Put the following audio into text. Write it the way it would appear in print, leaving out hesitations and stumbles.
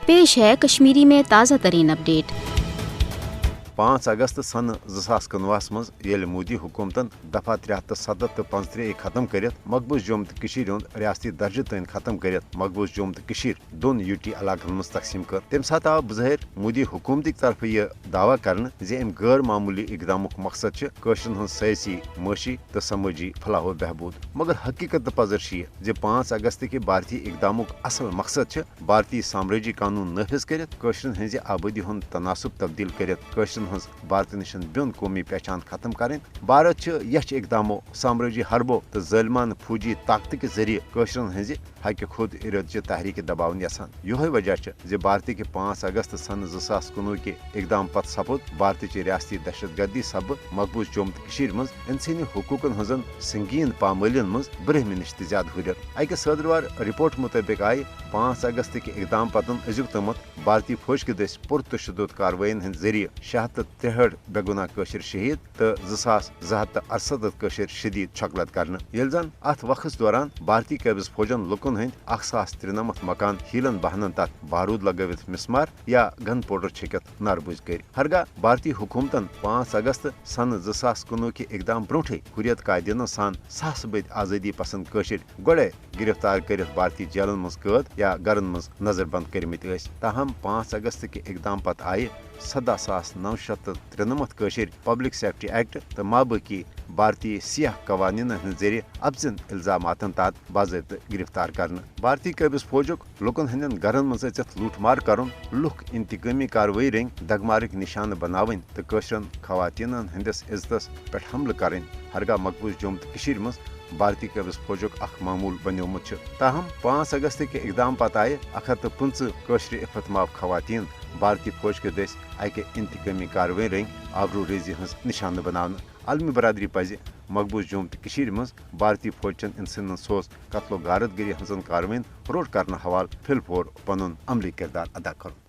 पेश है कश्मीरी में ताज़ा तरीन अपडेट। 5 अगस्त सन 2019 मज येल मोदी हुकूमतन दफा 370 तो 35 खत्म करित मकबूज जम्मू तो कशीर हुंद रियासती दर्जे तन खत्म करित मकबूज जम्मू तो कशीर दोन यूटी इलाकन मज तकसीम कर। तम सात आव बज़ाहिर मोदी हुकूमत की तरफ यह दावा करने जे अम गैर मामूली इकदाम मकसद कशरन हज सियासी मशी तो समाजी फलाह बहबूद, मगर हकीकत पजर जे 5 अगस्त के भारतीय इकदाम असल मकसद भारतीय साम्राज्य कानून नाफिज कर कशरन हज आबादी हुंद तनासुब तब्दील कर हज भारत निशन बिन कौमी पहचान खत्म करें। भारत यच इकदामो साम्राज्य हरबो तो ज़ालिमान फौजी ताकत के जरिए कशरन हज हक खुद इरद तहरीक दबावन यसान। यह वजह जे भारत के 5 अगस्त सन 2019 के इकदाम पत सपुद भारत रियासती दहशत गर्दी सब मकबूज जम्मू कशीर मज इंसानी हकूकन हजन संगीन पामालियन मज ब्रहम नश ज्यादा हुर। अक सदरवार रिपोर्ट मुताबिक आय 5 अगस्त के इकदाम पतन अजुक तमत भारतीय फौज के दस पुरतशुद कार्रवाइन हंद जरिए 73 बेगुना कशर शहीद तो 2268 कशर शदीद छकलत कर। जन अत वक्त दौरान भारतीय कब्ज फौजन लुकन हंद 1093 मकान हीलन बहनन तथ बारूद लगवित मिसमार या गन पाउडर छकित नरबुज कर। हरगा भारतीय हुकूमतन 5 अगस्त सन 2019 के इकदाम ब्रोठे हुरियत कायदीन सान सास बद आज़ादी पसंद कशर गोड़े गिरफ्तार कर भारतीय जेलन मज कैद या गरन मज नजरबंद करमित। ताहम 5 अगस्त के इकदाम पत आये 17,993 कशर पब्लिक सेफ्टी एक्ट तो माबाकी भारतीय सियाह कवानीन हंद जरिए अफजन इल्जामात तहत बाज़ाब्त गिरफ्तार कर। भारतीय कब्ज फौजुक लुकन हंदन गरन मज लूटमार कर लुक इंतकामी कार्रवाई रंग दगमारक निशान बनावन तो कशरन खवातीन हंदिस इज्जतस पे हमल कर। हरगा मकबूज जम्मू तो कशीर मज भारतीय कब्ज फौजुक मामूल बनियोमुत। ताहम 5 अगस्त के इकदाम पत आये 125 कशर इफ्तमाव खवातीन भारतीय फौज के दस अक इंतकामी कार्रवाई रंग आबरू रेजी हज निशान बनावन। आलमी बरादरी पज मकबूज जम्मू तो कशीर मज भारतीय फौजन इंसान सोज कत्लो गारत गरी हजन कार्रवाइन रोड कर हवाल फिलफोर पनुन अमली किरदार अदा कर।